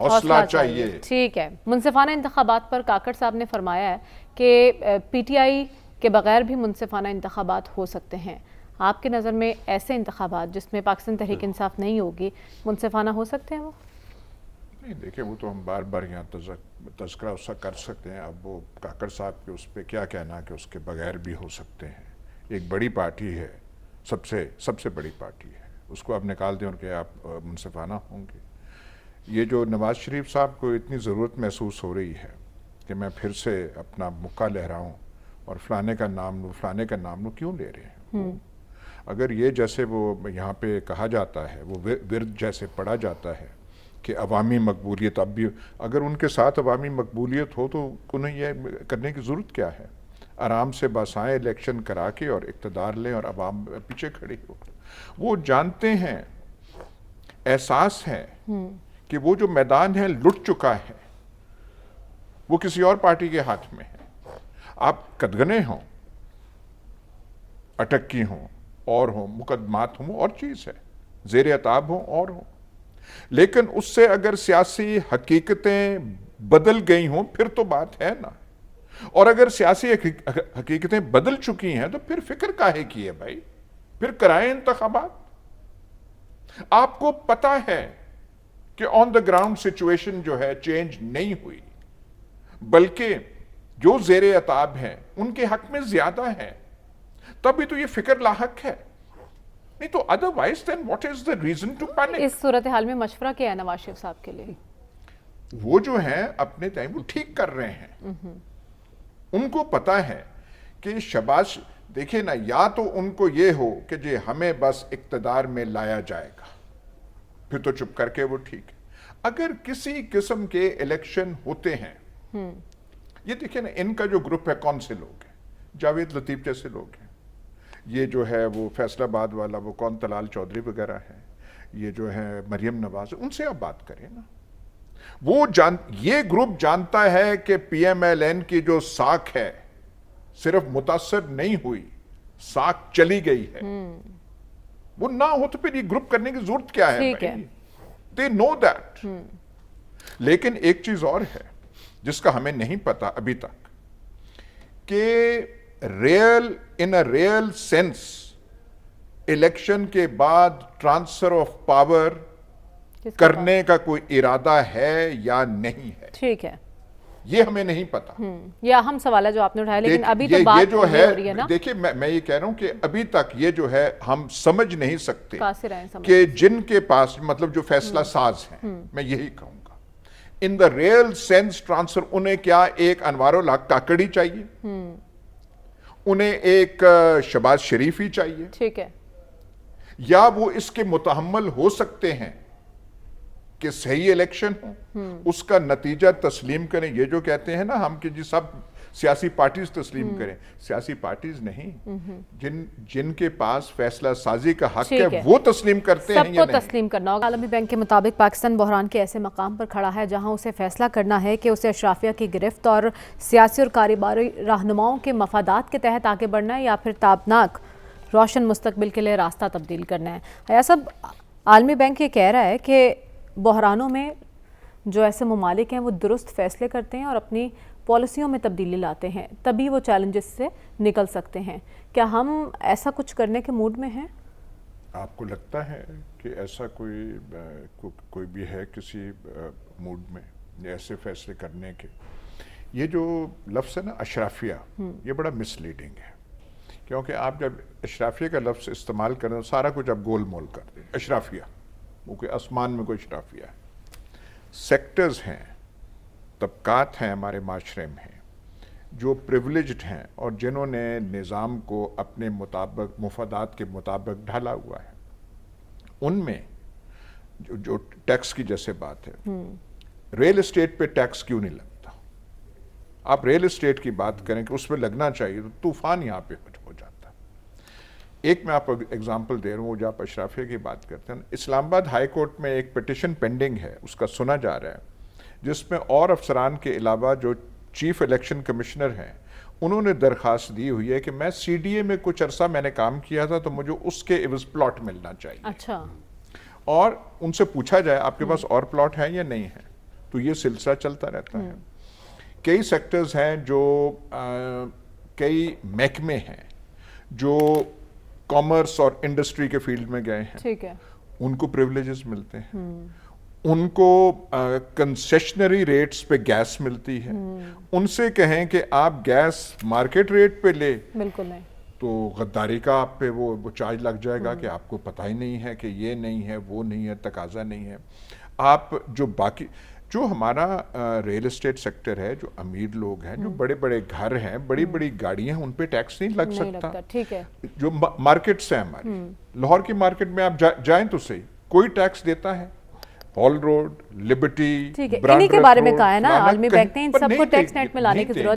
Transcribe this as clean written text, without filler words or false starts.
حوصلہ چاہیے. ٹھیک ہے. منصفانہ انتخابات پر کاکڑ صاحب نے فرمایا ہے کہ پی ٹی آئی کے بغیر بھی منصفانہ انتخابات ہو سکتے ہیں. آپ کے نظر میں ایسے انتخابات جس میں پاکستان تحریک انصاف نہیں ہوگی منصفانہ ہو سکتے ہیں وہ؟ نہیں دیکھیں وہ تو ہم بار بار یہاں تذکرہ اس کا کر سکتے ہیں. اب وہ کاکڑ صاحب کے اس پہ کیا کہنا کہ اس کے بغیر بھی ہو سکتے ہیں. ایک بڑی پارٹی ہے, سب سے بڑی پارٹی ہے, اس کو آپ نکال دیں اور کہ آپ منصفانہ ہوں گے. یہ جو نواز شریف صاحب کو اتنی ضرورت محسوس ہو رہی ہے کہ میں پھر سے اپنا مکہ لہراؤں اور فلانے کا نام لوں, کیوں لے رہے ہیں؟ اگر یہ جیسے وہ یہاں پہ کہا جاتا ہے, وہ ورد جیسے پڑھا جاتا ہے کہ عوامی مقبولیت, اب بھی اگر ان کے ساتھ عوامی مقبولیت ہو تو انہیں یہ کرنے کی ضرورت کیا ہے؟ آرام سے بسائیں, الیکشن کرا کے اور اقتدار لیں اور عوام پیچھے کھڑی ہو. وہ جانتے ہیں, احساس ہے کہ وہ جو میدان ہے لٹ چکا ہے, وہ کسی اور پارٹی کے ہاتھ میں ہے. آپ قدغنے ہوں, اٹکی ہوں اور ہوں, مقدمات ہوں اور چیز ہے, زیر عتاب ہوں اور ہوں, لیکن اس سے اگر سیاسی حقیقتیں بدل گئی ہوں پھر تو بات ہے نا. اور اگر سیاسی حقیقتیں بدل چکی ہیں تو پھر فکر کاہے کی ہے بھائی؟ پھر کرائیں انتخابات. آپ کو پتا ہے کہ آن دا گراؤنڈ سچویشن جو ہے چینج نہیں ہوئی, بلکہ جو زیر عتاب ہیں ان کے حق میں زیادہ ہے, تب بھی تو یہ فکر لاحق ہے. نہیں تو otherwise then what is the reason to panic? اس صورتحال میں مشورہ کیا ہے نواز شریف صاحب کے لیے؟ وہ جو ہیں اپنے ٹائم وہ ٹھیک کر رہے ہیں. ان کو پتا ہے کہ شباش, دیکھیں نا, یا تو ان کو یہ ہو کہ جی ہمیں بس اقتدار میں لایا جائے گا, پھر تو چپ کر کے وہ ٹھیک ہے. اگر کسی قسم کے الیکشن ہوتے ہیں, یہ دیکھیں نا ان کا جو گروپ ہے کون سے لوگ ہیں, جاوید لطیف جیسے لوگ ہیں, یہ جو ہے وہ فیصل آباد والا وہ کون طلال چودھری وغیرہ ہے, یہ جو ہے مریم نواز, ان سے آپ بات کریں نا. یہ گروپ جانتا ہے کہ پی ایم ایل این کی جو ساکھ ہے صرف متاثر نہیں ہوئی, ساکھ چلی گئی ہے. وہ نہ ہو تو پھر یہ گروپ کرنے کی ضرورت کیا ہے بھائی؟ they know that. لیکن ایک چیز اور ہے جس کا ہمیں نہیں پتا ابھی تک, کہ in a real sense election کے بعد ٹرانسفر آف پاور کرنے کا کوئی ارادہ ہے یا نہیں ہے. ٹھیک ہے, یہ ہمیں نہیں پتا. یہ اہم سوال ہے جو آپ نے اٹھایا, لیکن ابھی تو بات جو ہو رہی ہے نا. دیکھیں میں یہ کہہ رہا ہوں کہ ابھی تک یہ جو ہے ہم سمجھ نہیں سکتے کہ جن کے پاس مطلب جو فیصلہ ساز ہیں, میں یہی کہوں گا ان دا ریئل سینس ٹرانسفر, انہیں کیا ایک انوار الحق کاکڑی چاہیے, انہیں ایک شہباز شریف ہی چاہیے, ٹھیک ہے, یا وہ اس کے متحمل ہو سکتے ہیں کہ صحیح الیکشن ہو, اس کا نتیجہ تسلیم کریں. یہ جو کہتے ہیں نا ہم کہ جی سب سیاسی پارٹیز تسلیم کریں, سیاسی پارٹیز نہیں, جن کے پاس فیصلہ سازی کا حق ہے وہ تسلیم کرتے ہیں. سب کو تسلیم کرنا ہوگا. عالمی بینک کے مطابق پاکستان بحران کے ایسے مقام پر کھڑا ہے جہاں اسے فیصلہ کرنا ہے کہ اسے اشرافیہ کی گرفت اور سیاسی اور کاروباری رہنماؤں کے مفادات کے تحت آگے بڑھنا ہے یا پھر تابناک روشن مستقبل کے لیے راستہ تبدیل کرنا ہے. حیا صاحب, عالمی بینک یہ کہہ رہا ہے کہ بحرانوں میں جو ایسے ممالک ہیں وہ درست فیصلے کرتے ہیں اور اپنی پالیسیوں میں تبدیلی لاتے ہیں, تبھی وہ چیلنجز سے نکل سکتے ہیں. کیا ہم ایسا کچھ کرنے کے موڈ میں ہیں؟ آپ کو لگتا ہے کہ ایسا کوئی بھی ہے کسی موڈ میں ایسے فیصلے کرنے کے؟ یہ جو لفظ ہے نا اشرافیہ, یہ بڑا مس لیڈنگ ہے, کیونکہ آپ جب اشرافیہ کا لفظ استعمال کریں تو سارا کچھ آپ گول مول کر دیں. اشرافیہ وہ کوئی آسمان میں کوئی اشرافیہ ہے. سیکٹرز ہیں, طبقات ہیں ہمارے معاشرے میں جو پریولیجڈ ہیں اور جنہوں نے نظام کو اپنے مطابق مفادات کے مطابق ڈھالا ہوا ہے. ان میں جو ٹیکس کی جیسے بات ہے, ریل اسٹیٹ پہ ٹیکس کیوں نہیں لگتا؟ آپ ریل اسٹیٹ کی بات کریں کہ اس پہ لگنا چاہیے تو طوفان یہاں پہ ہو جاتا. ایک میں آپ کو ایگزامپل دے رہا ہوں, جو آپ اشرافیہ کی بات کرتے ہیں, اسلام آباد ہائی کورٹ میں ایک پٹیشن پینڈنگ ہے, اس کا سنا جا رہا ہے, جس میں اور افسران کے علاوہ جو چیف الیکشن کمشنر ہیں انہوں نے درخواست دی ہوئی ہے کہ میں سی ڈی اے میں کچھ عرصہ میں نے کام کیا تھا تو مجھے اس کے عوض پلاٹ ملنا چاہیے. اچھا, اور ان سے پوچھا جائے آپ کے پاس اور پلاٹ ہے یا نہیں ہے. تو یہ سلسلہ چلتا رہتا ہے. کئی سیکٹرز ہیں جو کئی محکمے ہیں جو کامرس اور انڈسٹری کے فیلڈ میں گئے ہیں, ٹھیک ہے, ان کو پریولیجز ملتے ہیں, ان کو کنسیشنری ریٹس پہ گیس ملتی ہے. ان سے کہیں کہ آپ گیس مارکیٹ ریٹ پہ لے, بالکل نہیں, تو غداری کا آپ پہ وہ چارج لگ جائے گا کہ آپ کو پتہ ہی نہیں ہے کہ یہ نہیں ہے, وہ نہیں ہے, تقاضا نہیں ہے. آپ جو ہمارا ریل اسٹیٹ سیکٹر ہے, جو امیر لوگ ہیں, جو بڑے بڑے گھر ہیں, بڑی بڑی گاڑیاں ہیں, ان پہ ٹیکس نہیں لگ سکتا. ٹھیک ہے, جو مارکیٹس ہیں ہماری, لاہور کی مارکیٹ میں آپ جائیں تو صحیح, کوئی ٹیکس دیتا ہے؟ ہال روڈ, لبرٹی, ٹھیک ہے, انہی کے بارے میں کہا ہے نا عالمی بینک نے, ان سب کو ٹیکس نیٹ میں لانے کی ضرورت